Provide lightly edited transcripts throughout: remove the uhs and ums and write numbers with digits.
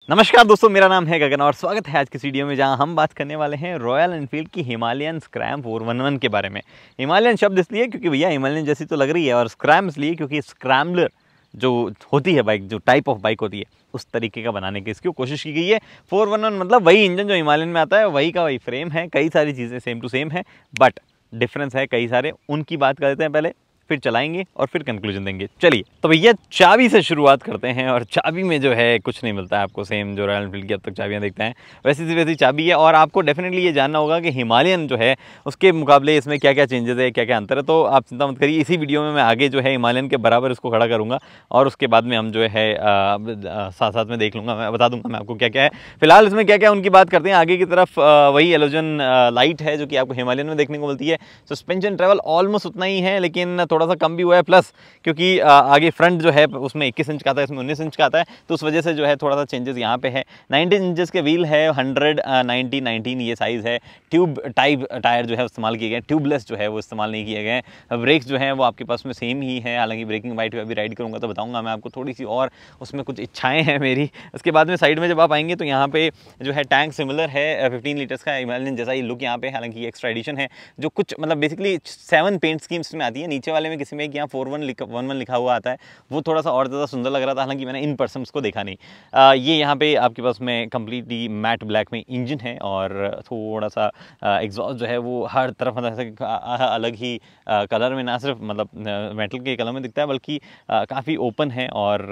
नमस्कार दोस्तों, मेरा नाम है गगन और स्वागत है आज की वीडियो में, जहां हम बात करने वाले हैं रॉयल एनफील्ड की हिमालयन स्क्रैम 411 के बारे में। हिमालयन शब्द इसलिए क्योंकि भैया हिमालयन जैसी तो लग रही है, और स्क्रैम इसलिए क्योंकि स्क्रैम्बलर जो होती है बाइक, जो टाइप ऑफ बाइक होती है, उस तरीके का बनाने की इसकी कोशिश की गई है। 411 मतलब वही इंजन जो हिमालयन में आता है, वही का वही फ्रेम है, कई सारी चीज़ें सेम टू सेम है, बट डिफरेंस है कई सारे। उनकी बात कर लेते हैं पहले, फिर चलाएंगे और फिर कंक्लूजन देंगे। चलिए तो भैया चाबी से शुरुआत करते हैं। और चाबी में जो है कुछ नहीं मिलता है आपको, सेम जो रॉयल एनफील्ड की अब तक चाबियां देखते हैं वैसी सी वैसी चाबी है। और आपको डेफिनेटली ये जानना होगा कि हिमालयन जो है उसके मुकाबले इसमें क्या क्या चेंजेस है, क्या क्या अंतर है। तो आप चिंता मत करिए, इसी वीडियो में मैं आगे जो है हिमालयन के बराबर इसको खड़ा करूँगा और उसके बाद में हम जो है साथ साथ में देख लूँगा, मैं बता दूँगा मैं आपको क्या क्या है। फिलहाल इसमें क्या क्या उनकी बात करते हैं। आगे की तरफ वही एलोजन लाइट है जो कि आपको हिमालयन में देखने को मिलती है। सस्पेंशन ट्रेवल ऑलमोस्ट उतना ही है, लेकिन थोड़ा सा कम भी हुआ है। प्लस क्योंकि आगे फ्रंट जो है उसमें 21 इंच का आता है, इसमें 19 इंच का आता है, तो उस वजह से जो है थोड़ा सा चेंजेस यहाँ पे है। 19 इंचेस के व्हील है, 100/19 ये साइज़ है। ट्यूब टाइप टायर जो है इस्तेमाल किए गए, ट्यूबलेस जो है वो इस्तेमाल नहीं किए गए। ब्रेक्स जो है वो आपके पास में सेम ही है, हालांकि ब्रेकिंग बाइट पे अभी राइड करूँगा तो बताऊँगा मैं आपको, थोड़ी सी और उसमें कुछ इच्छाएँ हैं मेरी। उसके बाद में साइड में जब आप आएंगे तो यहाँ पे जो है टैंक सिमिलर है, 15 लीटर्स का हिमालयन जैसा ही लुक यहाँ पे, हालांकि एक्स्ट्रा एडिशन है जो कुछ मतलब बेसिकली 7 पेंट स्कीम्स में आती है। नीचे वाले में किसी में यहाँ 411 लिखा हुआ आता है, वो थोड़ा सा और ज़्यादा सुंदर लग रहा था, हालांकि मैंने इन पर्सन उसको देखा नहीं। ये यहाँ पे आपके पास में कम्प्लीटली मैट ब्लैक में इंजन है, और थोड़ा सा एग्जॉस्ट जो है वो हर तरफ मतलब अलग ही कलर में, ना सिर्फ मतलब मेटल के कलर में दिखता है, बल्कि काफ़ी ओपन है। और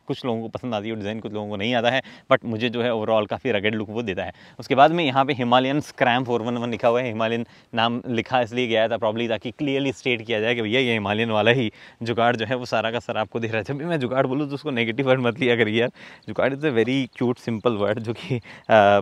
कुछ लोगों को पसंद आती है डिज़ाइन, कुछ लोगों को नहीं आता है, बट मुझे जो है ओवरऑल काफ़ी रगेड लुक वो देता है। उसके बाद में यहाँ पे हिमालयन स्क्रैम 411 लिखा हुआ है। हिमालयन नाम लिखा इसलिए गया था प्रॉब्ली ताकि क्लियरली स्टेट किया जाए कि भैया ये हिमालयन वाला ही जुगाड़ जो है वो सारा का सारा आपको दिख रहा है। जब भी मैं जुगाड़ बोलूँ तो उसको नेगेटिव वर्ड मत लिया करिए यार, जुगाड़ is a very cute simple word जो कि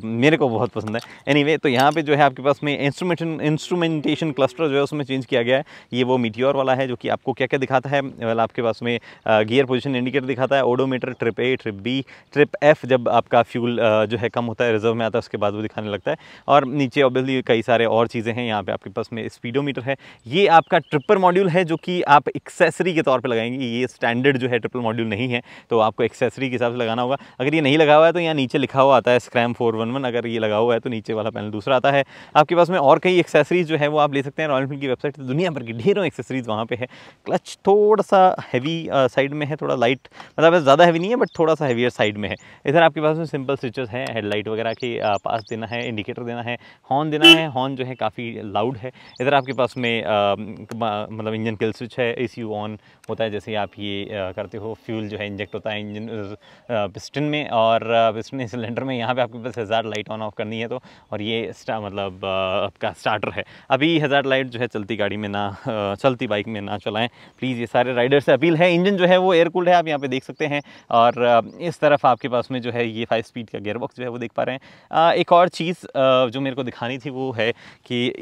मेरे को बहुत पसंद है। एनीवे, तो यहाँ पे जो है आपके पास में इंस्ट्रूमेंटेशन क्लस्टर जो है उसमें चेंज किया गया है। ये वो मीटियोर वाला है जो कि आपको क्या क्या दिखाता है। वेल, आपके पास में गियर पोजीशन इंडिकेटर दिखाता है, odometer, trip A, trip B, trip F जब आपका फ्यूल जो है कम होता है, रिजर्व में आता है, उसके बाद वो दिखाने लगता है। और नीचे ऑब्वियसली कई सारे और चीज़ें हैं। यहाँ पे आपके पास में स्पीडोमीटर है। ये आपका ट्रिपर मॉड्यूल है जो कि आप एक्सेसरी के तौर पे लगाएंगे। ये स्टैंडर्ड जो है ट्रिपल मॉड्यूल नहीं है, तो आपको एक्सेसरी के हिसाब से लगाना होगा। अगर ये नहीं लगा हुआ है तो यहाँ नीचे लिखा हुआ आता है स्क्रैम 411, अगर ये लगा हुआ है तो नीचे वाला पैनल दूसरा आता है। आपके पास में और कई एक्सेसरीज जो है वो आप ले सकते हैं। रॉयल एनफील्ड की वेबसाइट से दुनिया भर की ढेरों एक्सेसरीज वहाँ पे है। क्लच थोड़ा सा हैवी साइड में है, थोड़ा लाइट, मतलब ज़्यादा हैवी नहीं है बट थोड़ा सा हैवियर साइड में है। इधर आपके पास में सिंपल स्विचेस हैं, हेडलाइट वगैरह के पास देना है, इंडिकेटर देना है, हॉर्न देना है। हॉर्न जो है काफ़ी लाउड है। इधर आपके पास में मतलब इंजन किल स्विच है, ECU ऑन होता है जैसे आप ये करते हो। फ्यूल जो है इंजेक्ट होता है इंजन पिस्टन में, और पिस्टन सिलेंडर में। यहाँ पे आपके पास हज़ार लाइट ऑन ऑफ करनी है तो, और ये मतलब आपका स्टार्टर है। अभी हज़ार लाइट जो है चलती गाड़ी में ना, चलती बाइक में ना चलाएं प्लीज़, ये सारे राइडर से अपील है। इंजन जो है वो एयर कूल्ड है, आप यहाँ पे देख सकते हैं। और इस तरफ आपके पास में जो है ये 5 स्पीड का गियर बॉक्स जो है वो देख पा रहे हैं। एक और चीज़ जो मेरे को दिखानी थी वो है कि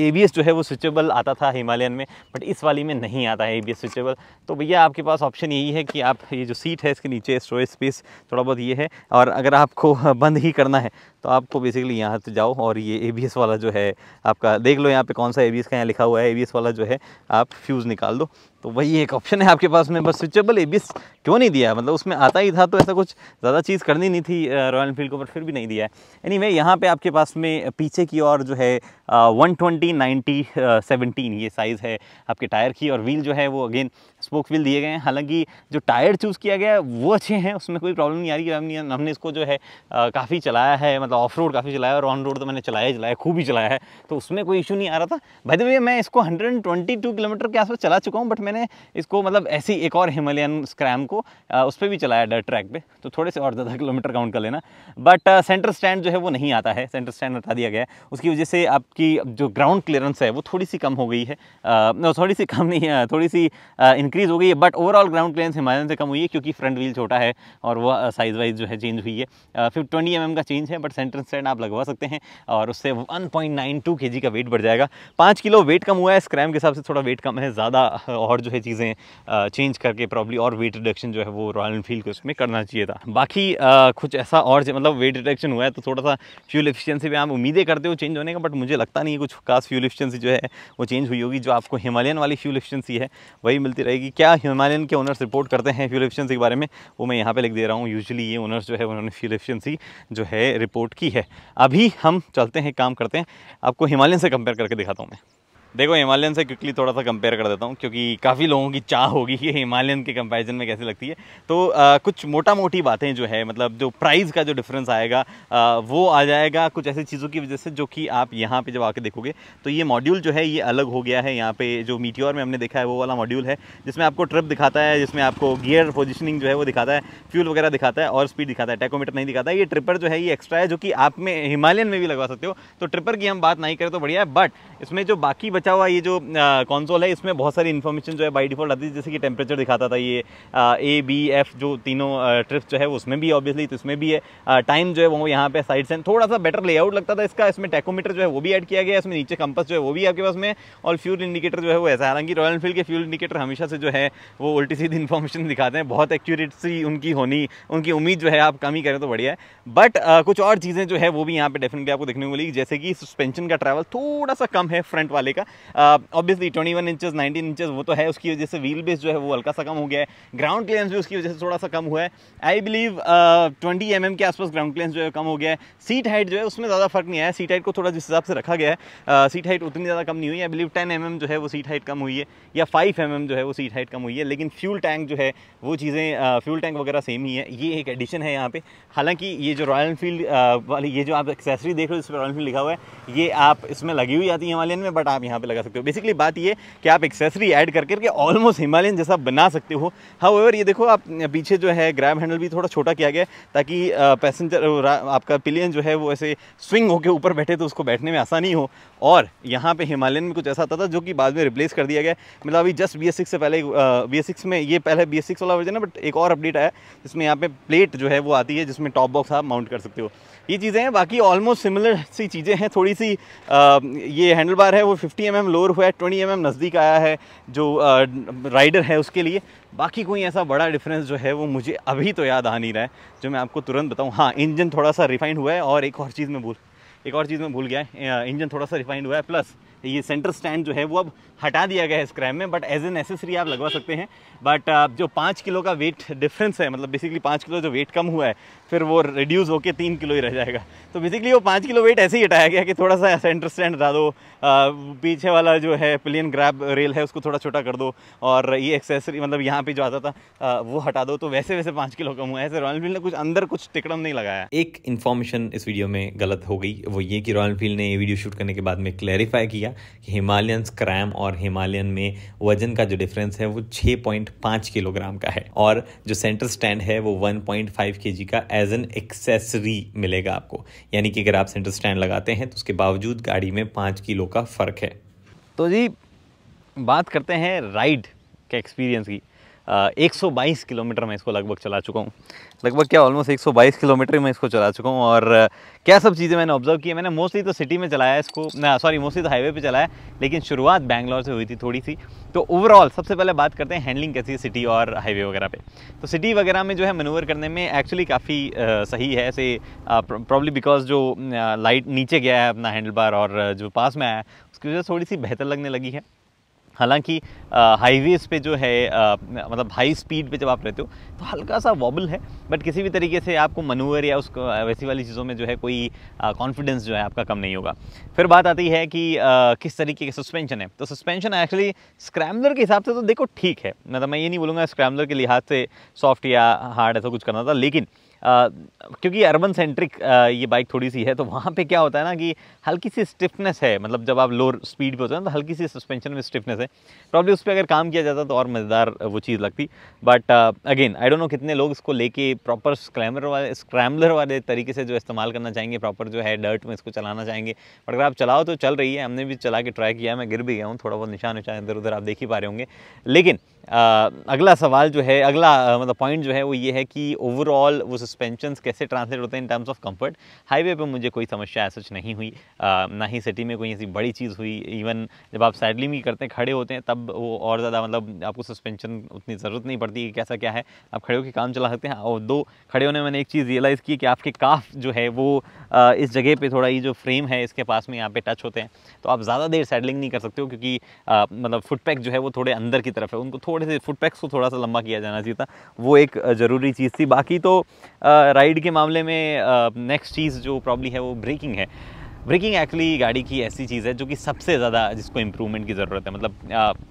ABS जो है वो स्विचेबल आता था हिमालयन में, बट इस वाली में नहीं आता है ABS स्विचेबल। तो भैया आपके पास ऑप्शन यही है कि आप ये जो सीट है इसके नीचे स्टोरेज स्पेस थोड़ा बहुत ये है, और अगर आपको बंद ही करना है तो आपको बेसिकली यहाँ से जाओ और ये ABS वाला जो है आपका देख लो यहाँ पे कौन सा ABS का यहाँ लिखा हुआ है। ABS वाला जो है आप फ्यूज़ निकाल दो, तो वही एक ऑप्शन है आपके पास में। बस स्विचेबल ABS क्यों नहीं दिया, मतलब उसमें आता ही था तो ऐसा कुछ ज़्यादा चीज़ करनी नहीं थी रॉयल एनफील्ड को, पर फिर भी नहीं दिया है। एनीवे, यहाँ पे आपके पास में पीछे की ओर जो है 120/90/17 ये साइज़ है आपके टायर की। और व्हील जो है वो अगेन स्पोक व्हील दिए गए हैं। हालांकि जो टायर चूज़ किया गया है वो अच्छे हैं, उसमें कोई प्रॉब्लम नहीं आ रही है। हमने इसको जो है काफ़ी चलाया है, मतलब ऑफ रोड काफ़ी चलाया, और ऑन रोड तो मैंने चलाया खूब ही चलाया है, तो उसमें कोई इशू नहीं आ रहा था। बाय द वे, मैं इसको 122 किलोमीटर के आसपास चला चुका हूँ, बट मैंने इसको मतलब ऐसी एक और हिमालयन स्क्रैम को उस पर भी चलाया डर्ट ट्रैक पे, तो थोड़े से और ज़्यादा किलोमीटर काउंट कर लेना। बट सेंटर स्टैंड जो है वो नहीं आता है, सेंटर स्टैंड हटा दिया गया है। उसकी वजह से आपकी जो ग्राउंड क्लियरेंस है वो थोड़ी सी कम हो गई है, थोड़ी सी कम नहीं है, थोड़ी सी इंक्रीज़ हो गई है, but overall ground clearance Himalayan से कम हुई है क्योंकि फ्रंट व्हील छोटा है और वो साइज़ वाइज जो है चेंज हुई है। 20 mm का चेंज है, बट सेंटर स्टैंड आप लगवा सकते हैं और उससे 1.92 kg का वेट बढ़ जाएगा। 5 किलो वेट कम हुआ है, स्क्रैम के हिसाब से थोड़ा वेट कम है, ज़्यादा और जो है चीज़ें चेंज करके प्रॉब्ली और वेट रिडक्शन जो है वो रॉयल एनफील्ड को उसमें करना चाहिए था। बाकी कुछ ऐसा और मतलब वेट रिडक्शन हुआ है तो थोड़ा सा फ्यूल एफिशिएंसी पे आप उम्मीदें करते हो चेंज होने का, बट मुझे लगता नहीं है कुछ खास फ्यूल एफिशिएंसी जो है वो चेंज हुई होगी। जो आपको हिमालयन वाली फ्यूल एफिशिएंसी है वही मिलती रहेगी। कि क्या हिमालयन के ओनर्स रिपोर्ट करते हैं फ्यूल एफिशिएंसी के बारे में, वो मैं यहाँ पे लिख दे रहा हूँ। यूजुअली ये ओनर्स जो है उन्होंने फ्यूल एफिशिएंसी जो है रिपोर्ट की है। अभी हम चलते हैं, काम करते हैं, आपको हिमालयन से कंपेयर करके दिखाता हूँ मैं। देखो हिमालयन से क्विकली थोड़ा सा कंपेयर कर देता हूँ, क्योंकि काफ़ी लोगों की चाह होगी कि हिमालयन के कंपैरिजन में कैसी लगती है। तो कुछ मोटा मोटी बातें जो है, मतलब जो प्राइस का जो डिफरेंस आएगा वो आ जाएगा कुछ ऐसी चीज़ों की वजह से, जो कि आप यहाँ पे जब आके देखोगे तो ये मॉड्यूल जो है ये अलग हो गया है। यहाँ पे जो मीटियोर में हमने देखा है वो वाला मॉड्यूल है, जिसमें आपको ट्रिप दिखाता है, जिसमें आपको गियर पोजिशनिंग जो है वो दिखाता है, फ्यूल वगैरह दिखाता है और स्पीड दिखाता है, टैकोमीटर नहीं दिखाता है। ये ट्रिपर जो है ये एक्स्ट्रा है, जो कि आप में हिमालयन में भी लगवा सकते हो। तो ट्रिपर की हम बात नहीं करें तो बढ़िया है, बट इसमें जो बाकी बचा हुआ ये जो कंसोल है, इसमें बहुत सारी इन्फॉर्मेशन जो है बाय डिफॉल्ट आती है। जैसे कि टेम्परेचर दिखाता था ये A, B, F जो तीनों ट्रिप्स जो है उसमें भी ऑब्वियसली, तो इसमें भी है। टाइम जो है वो यहाँ पे साइड से थोड़ा सा बेटर लेआउट लगता था इसका। इसमें टैकोमीटर जो है वो भी ऐड किया गया है, इसमें नीचे कंपास जो है वो भी आपके पास में, और फ्यूल इंडिकेटर जो है वो ऐसा। हालांकि रॉयल एनफील्ड के फ्यूल इंडिकेटर हमेशा से जो है वो उल्टी सीधी इन्फॉर्मेशन दिखाते हैं, बहुत एक्यूरेसी उनकी उम्मीद जो है आप कम ही करें तो बढ़िया है। बट कुछ और चीज़ें जो है वो भी यहाँ पे डेफिनेटली आपको देखने को मिलेगी, जैसे कि सस्पेंशन का ट्रैवल थोड़ा सा कम है फ्रंट वाले का। ऑब्वियसली 21 इंचेस 19 इंचेस वो तो है, उसकी वजह से व्हील बेस जो है वो हल्का सा कम हो गया है। ग्राउंड क्लियरेंस भी उसकी वजह से थोड़ा सा कम हुआ है। आई बिलीव 20 mm के आसपास ग्राउंड क्लियरेंस जो है कम हो गया है। सीट हाइट जो है उसमें ज़्यादा फर्क नहीं आया। सीट हाइट को थोड़ा जिस हिसाब से रखा गया है, सीट हाइट उतनी ज़्यादा कम नहीं हुई है। आई बिलीव 10 mm जो है वो सीट हाइट कम हुई है, या 5 mm जो है वो सीट हाइट कम हुई है। लेकिन फ्यूल टैंक जो है वो चीज़ें, फ्यूल टैंक वगैरह सेम ही है। ये एक एडिशन है यहाँ पे। हालांकि ये जो रॉयल एनफील्ड वाली ये जो आप एक्सेसरी देख रहे हो जिस पर रॉयल एनफील्ड लिखा हुआ है, ये आप इसमें लगी हुई आती है हिमालयन में, बट आप यहाँ पे लगा सकते हो। बेसिकली बात ये कि आप एक्सेसरी ऐड करके ऑलमोस्ट हिमालयन जैसा बना सकते हो। हाउएवर ये देखो आप पीछे जो है ग्रैब हैंडल भी थोड़ा छोटा किया गया है, ताकि पैसेंजर आपका पिलियन जो है वो ऐसे स्विंग होकर ऊपर बैठे तो उसको बैठने में आसानी हो। और यहाँ पे हिमालयन में कुछ ऐसा आता था जो कि बाद में रिप्लेस कर दिया गया। मतलब अभी जस्ट BS6 से पहले BS6 में, ये पहले BS6 वाला वर्जन है, बट एक और अपडेट आया जिसमें यहाँ पे प्लेट जो है वो आती है, जिसमें टॉप बॉक्स आप माउंट कर सकते हो। ये चीज़ें हैं, बाकी ऑलमोस्ट सिमिलर सी चीज़ें हैं। थोड़ी सी ये हैंडल बार है वो 50 mm लोअर हुआ है, 20 mm नज़दीक आया है जो राइडर है उसके लिए। बाकी कोई ऐसा बड़ा डिफरेंस जो है वो मुझे अभी तो याद आ नहीं रहा है जो मैं आपको तुरंत बताऊं। हाँ, इंजन थोड़ा सा रिफाइंड हुआ है, और एक और चीज़ मैं भूल गया है, इंजन थोड़ा सा रिफाइंड हुआ है, प्लस ये सेंटर स्टैंड जो है वो अब हटा दिया गया है स्क्रैम में, बट एज एन एसेसरी आप लगवा सकते हैं। बट जो 5 किलो का वेट डिफरेंस है, मतलब बेसिकली 5 किलो जो वेट कम हुआ है, फिर वो रिड्यूस होकर 3 किलो ही रह जाएगा। तो बेसिकली वो 5 किलो वेट ऐसे ही हटाया गया कि थोड़ा सा सेंटर स्टैंड हटा दो, पीछे वाला जो है पिलियन ग्रैब रेल है उसको थोड़ा छोटा कर दो, और ये एक्सेसरी मतलब यहाँ पे जो आता था वो हटा दो, तो वैसे 5 किलो कम हुआ है। ऐसे रॉयल एनफील्ड ने कुछ अंदर कुछ टिकड़म नहीं लगाया। एक इन्फॉर्मेशन इस वीडियो में गलत हो गई, वो ये कि रॉयल एनफील्ड ने ये वीडियो शूट करने के बाद में क्लैरिफाई किया कि हिमालयन स्क्रैम और हिमालयन में वजन का जो डिफरेंस है वो 6.5 किलोग्राम का है, और जो सेंटर स्टैंड है वो 1.5 kg का एज एन एक्सेसरी मिलेगा आपको। यानी कि अगर आप सेंटर स्टैंड लगाते हैं तो उसके बावजूद गाड़ी में 5 किलो का फ़र्क है। तो जी बात करते हैं राइड के एक्सपीरियंस की। 122 किलोमीटर मैं इसको लगभग चला चुका हूँ, लगभग क्या ऑलमोस्ट 122 किलोमीटर मैं इसको चला चुका हूँ। और क्या सब चीज़ें मैंने ऑब्जर्व की है, मैंने मोस्टली तो सिटी में चलाया इसको, मोस्टली तो हाईवे पे चलाया, लेकिन शुरुआत बैंगलोर से हुई थी थोड़ी सी। तो ओवरऑल सबसे पहले बात करते हैं हैंडलिंग कैसी है सिटी और हाईवे वगैरह पे। तो सिटी वगैरह में जो है मैनूवर करने में एक्चुअली काफ़ी सही है, ऐसे प्रॉब्ली बिकॉज जो लाइट नीचे गया है अपना हैंडल बार और जो पास में आया है उसकी वजह से थोड़ी सी बेहतर लगने लगी है। हालांकि हाईवेज़ पे जो है मतलब हाई स्पीड पे जब आप रहते हो तो हल्का सा वॉबल है, बट किसी भी तरीके से आपको मनूवर या उसको वैसी वाली चीज़ों में जो है कोई कॉन्फिडेंस जो है आपका कम नहीं होगा। फिर बात आती है कि किस तरीके के सस्पेंशन है। तो सस्पेंशन एक्चुअली स्क्रैम्बलर के हिसाब से तो देखो ठीक है, मतलब मैं ये नहीं बोलूँगा स्क्रैम्बलर के लिहाज से सॉफ्ट या हार्ड ऐसा कुछ करना था, लेकिन क्योंकि अर्बन सेंट्रिक ये बाइक थोड़ी सी है, तो वहाँ पे क्या होता है ना कि हल्की सी स्टिफनेस है, मतलब जब आप लोअर स्पीड पे होते हैं तो हल्की सी सस्पेंशन में स्टिफनेस है। प्रॉब्लम उस पर अगर काम किया जाता तो और मज़ेदार वो चीज़ लगती। But again I don't know कितने लोग इसको लेके प्रॉपर स्क्रैम्बलर वाले तरीके से जो इस्तेमाल करना चाहेंगे, प्रॉपर जो है डर्ट में इसको चलाना चाहेंगे। बट अगर आप चलाओ तो चल रही है, हमने भी चला के ट्राई किया, मैं गिर भी गया हूँ, थोड़ा बहुत निशान इधर उधर आप देख ही पा रहे होंगे। लेकिन अगला सवाल जो है, अगला मतलब पॉइंट जो है वो ये है कि ओवरऑल वो सस्पेंशंस कैसे ट्रांसलेट होते हैं in terms of comfort. Highway पे मुझे कोई समस्या ऐसा नहीं हुई, ना ही सिटी में कोई ऐसी बड़ी चीज़ हुई। इवन जब आप साइडलिंग भी करते हैं, खड़े होते हैं, तब वो और ज़्यादा मतलब आपको सस्पेंशन उतनी ज़रूरत नहीं पड़ती कि कैसा क्या है, आप खड़े होकर काम चला सकते हैं। और दो खड़े होने में मैंने एक चीज़ रियलाइज़ की कि आपके काफ जो है वो इस जगह पे थोड़ा, ये जो फ्रेम है इसके पास में यहाँ पे टच होते हैं, तो आप ज़्यादा देर सैडलिंग नहीं कर सकते हो, क्योंकि मतलब फुट पैक जो है वो थोड़े अंदर की तरफ है, उनको थोड़े से फुट पैक्स को थोड़ा सा लंबा किया जाना चाहिए था। वो एक ज़रूरी चीज़ थी। बाकी तो राइड के मामले में नेक्स्ट चीज़ जो प्रॉब्ली है वो ब्रेकिंग है। ब्रेकिंग एक्चुअली गाड़ी की ऐसी चीज़ है जो कि सबसे ज़्यादा जिसको इम्प्रूवमेंट की ज़रूरत है। मतलब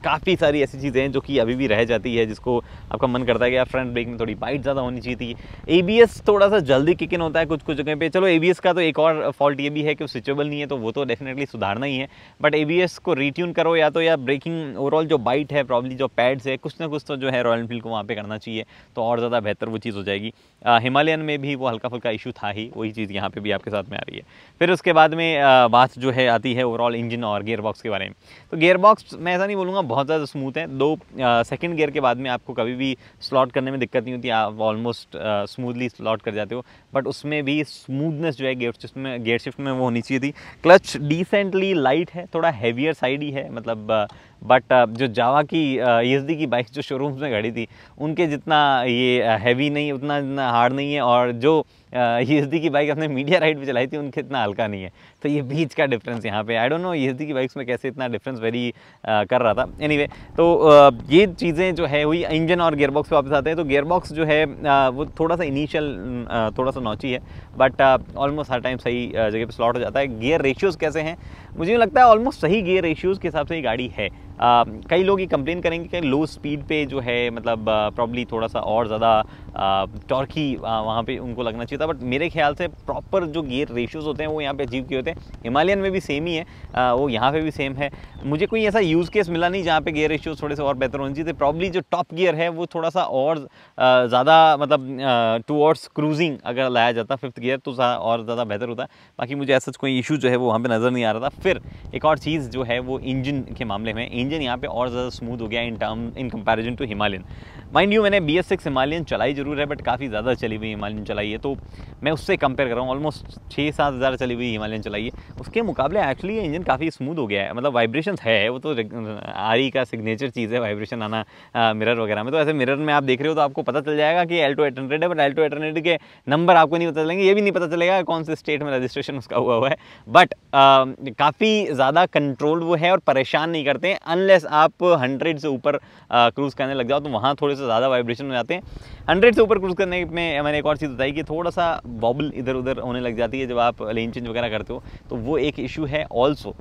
काफ़ी सारी ऐसी चीज़ें हैं जो कि अभी भी रह जाती है, जिसको आपका मन करता है कि यार फ्रंट ब्रेक में थोड़ी बाइट ज़्यादा होनी चाहिए थी। एबीएस थोड़ा सा जल्दी किक इन होता है कुछ कुछ जगह पे। चलो एबीएस का तो एक और फॉल्ट ये भी है कि वो स्विचेबल नहीं है, तो वो तो डेफिनेटली सुधारना ही है। बट एबीएस को रीट्यून करो या तो, या ब्रेकिंग ओवरऑल जो बाइट है, प्रॉब्ली जो पैड्स है, कुछ ना कुछ तो जो है रॉयल एनफील्ड को वहाँ पे करना चाहिए, तो और ज़्यादा बेहतर वो चीज़ हो जाएगी। हिमालयन में भी वो हल्का फुल्का इशू था ही, वही चीज़ यहाँ पे भी आपके साथ में आ रही है। फिर उसके बाद में बात जो है आती है ओवरऑल इंजन और गियर बॉक्स के बारे में। तो गियर बॉक्स मैं ऐसा नहीं बोलूँगा बहुत ज़्यादा स्मूथ है। दो सेकंड गियर के बाद में आपको कभी भी स्लॉट करने में दिक्कत नहीं होती, आप ऑलमोस्ट स्मूथली स्लॉट कर जाते हो। बट उसमें भी स्मूथनेस जो है गियर शिफ्ट में वो होनी चाहिए थी। क्लच डिसेंटली लाइट है, थोड़ा हैवियर साइड ही है मतलब। बट जो जावा की ईएसडी की बाइक जो शोरूम्स में खड़ी थी, उनके जितना ये हैवी नहीं, उतना हार्ड नहीं है। और जो ईएसडी की बाइक अपने मीडिया राइड पे चलाई थी, उनके इतना हल्का नहीं है। तो ये बीच का डिफरेंस यहाँ पे, आई डोंट नो ईएसडी की बाइक्स में कैसे इतना डिफरेंस वेरी कर रहा था। एनीवे, तो ये चीज़ें जो है हुई। इंजन और गियरबॉक्स पे वापस आते हैं। तो गियरबॉक्स जो है वो थोड़ा सा इनिशियल थोड़ा सा नॉची है, बट ऑलमोस्ट हर टाइम सही जगह पे स्लॉट हो जाता है। गियर रेशियोज़ कैसे हैं? मुझे लगता है ऑलमोस्ट सही गियर रेशियोज़ के हिसाब से ये गाड़ी है। कई लोग ये कंप्लेन करेंगे कि लो स्पीड पे जो है मतलब प्रॉब्ली थोड़ा सा और ज़्यादा टॉर्की वहाँ पे उनको लगना चाहिए था। बट मेरे ख्याल से प्रॉपर जो गियर रेशियोज़ होते हैं वो यहाँ पे अचीव किए होते हैं। हिमालयन में भी सेम ही है, वो यहाँ पे भी सेम है। मुझे कोई ऐसा यूज़ केस मिला नहीं जहाँ पे गियर रेशियोज़ थोड़े से और बेहतर होने चाहिए थे। प्रॉब्ली जो टॉप गियर है वो थोड़ा सा और ज़्यादा मतलब टूवर्ड्स क्रूजिंग अगर लाया जाता फिफ्थ गियर, तो और ज़्यादा बेहतर होता। बाकी मुझे ऐसा कोई इशू जो है वो वहाँ पे नज़र नहीं आ रहा था। फिर एक और चीज़ जो है वो इंजन के मामले में, इंजन यहाँ पे और ज़्यादा स्मूथ हो गया in comparison to Himalayan. Mind you मैंने BS6 हिमालयन चलाई जरूर है, बट काफ़ी ज़्यादा चली हुई हिमालयन चलाई है, तो मैं उससे कंपेयर कर रहा हूँ। ऑलमोस्ट 6-7 हज़ार चली हुई हिमालयन चलाई है, उसके मुकाबले एक्चुअली ये इंजन काफ़ी स्मूथ हो गया है। मतलब वाइब्रेशन है, वो तो आरी का सिग्नेचर चीज़ है वाइब्रेशन आना मिरर वगैरह में। तो ऐसे मिरर में आप देख रहे हो तो आपको पता चल जाएगा कि Alto 800 है, बट Alto 800 के नंबर आपको नहीं पता चलेंगे, ये भी नहीं पता चलेगा कौन से स्टेट में रजिस्ट्रेशन उसका हुआ है। बट काफ़ी ज़्यादा कंट्रोल्ड वो है और परेशान नहीं करते हैं, अनलेस आप 100 से ऊपर क्रूज़ करने लग जाओ, तो वहाँ थोड़े से ज़्यादा वाइब्रेशन हो जाते हैं। 100 से ऊपर क्रूज़ करने में मैंने एक और चीज़ बताई कि थोड़ा सा वॉबल इधर उधर होने लग जाती है जब आप लेन चेंज वगैरह करते हो, तो वो एक इशू है। ऑल्सो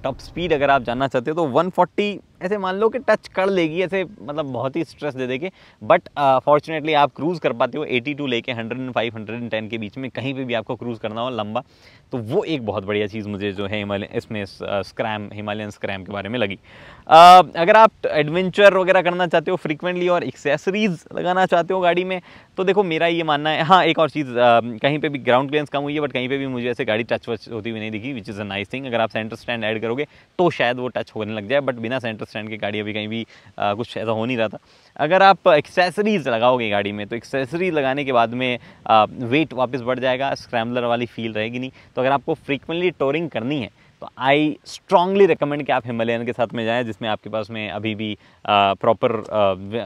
टॉप स्पीड अगर आप जानना चाहते हो तो 140 ऐसे मान लो कि टच कर लेगी, ऐसे मतलब बहुत ही स्ट्रेस दे देके। बट फॉर्चुनेटली आप क्रूज़ कर पाते हो 82 लेके 105 110 के बीच में, कहीं पे भी आपको क्रूज़ करना हो लंबा, तो वो एक बहुत बढ़िया चीज़ मुझे जो है इसमें हिमालयन स्क्रैम के बारे में लगी। अगर आप एडवेंचर वगैरह करना चाहते हो फ्रीक्वेंटली और एक्सेसरीज लगाना चाहते हो गाड़ी में, तो देखो मेरा ये मानना है। हाँ, एक और चीज़, कहीं पे भी ग्राउंड क्लियरेंस कम हुई है, बट कहीं पे भी मुझे ऐसे गाड़ी टच वच होती हुई नहीं दिखी, which is a nice thing. अगर आप सेंटर स्टैंड ऐड करोगे तो शायद वो टच होने लग जाए, बट बिना सेंटर स्टैंड की गाड़ी अभी कहीं भी कुछ ऐसा हो नहीं रहा था। अगर आप एक्सेसरीज लगाओगे गाड़ी में, तो एक्सेसरीज लगाने के बाद में वेट वापस बढ़ जाएगा, स्क्रैम्बलर वाली फील रहेगी नहीं। तो अगर आपको फ्रीक्वेंटली टोरिंग करनी है तो आई स्ट्रांगली रिकमेंड कि आप हिमालयन के साथ में जाएं, जिसमें आपके पास में अभी भी प्रॉपर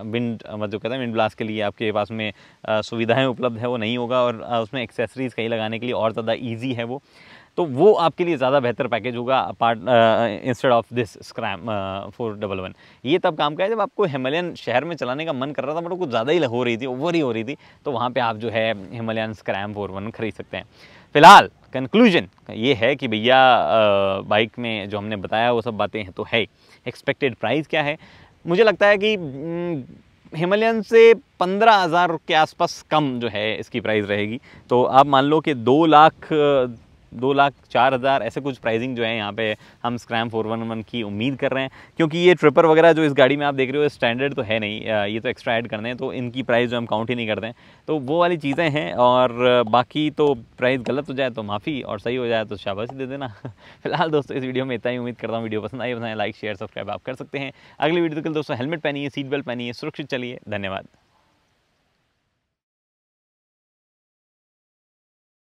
विंड जो कहते हैं विंड ब्लास्ट के लिए आपके पास में सुविधाएं उपलब्ध है, वो नहीं होगा। और उसमें एक्सेसरीज कहीं लगाने के लिए और ज़्यादा ईजी है तो वो आपके लिए ज़्यादा बेहतर पैकेज होगा apart instead of this scrum 411। ये तब काम का है जब आपको हिमालयन शहर में चलाने का मन कर रहा था, बट कुछ ज़्यादा ही हो रही थी, ओवर ही हो रही थी, तो वहाँ पे आप जो है हिमालयन स्क्रैम 411 खरीद सकते हैं। फिलहाल कंक्लूजन ये है कि भैया बाइक में जो हमने बताया वो सब बातें हैं तो है। एक्सपेक्टेड प्राइस क्या है? मुझे लगता है कि हिमालयन से 15,000 के आसपास कम जो है इसकी प्राइस रहेगी। तो आप मान लो कि 2,04,000 ऐसे कुछ प्राइसिंग जो है यहाँ पे हम स्क्रैम 411 की उम्मीद कर रहे हैं, क्योंकि ये ट्रिपर वगैरह जो इस गाड़ी में आप देख रहे हो स्टैंडर्ड तो है नहीं, ये तो एक्स्ट्रा ऐड करने हैं, तो इनकी प्राइस जो हम काउंट ही नहीं करते हैं, तो वो वाली चीज़ें हैं। और बाकी तो प्राइस गलत हो जाए तो माफ़ी, और सही हो जाए तो शाबाशी दे देना। फिलहाल दोस्तों इस वीडियो में इतना ही, उम्मीद करता हूँ वीडियो पसंद आई, बताएं, लाइक शेयर सब्सक्राइब आप कर सकते हैं। अगली वीडियो के लिए दोस्तों हेलमेट पहनिए, सीट बेल्ट पहनिए, सुरक्षित चलिए। धन्यवाद।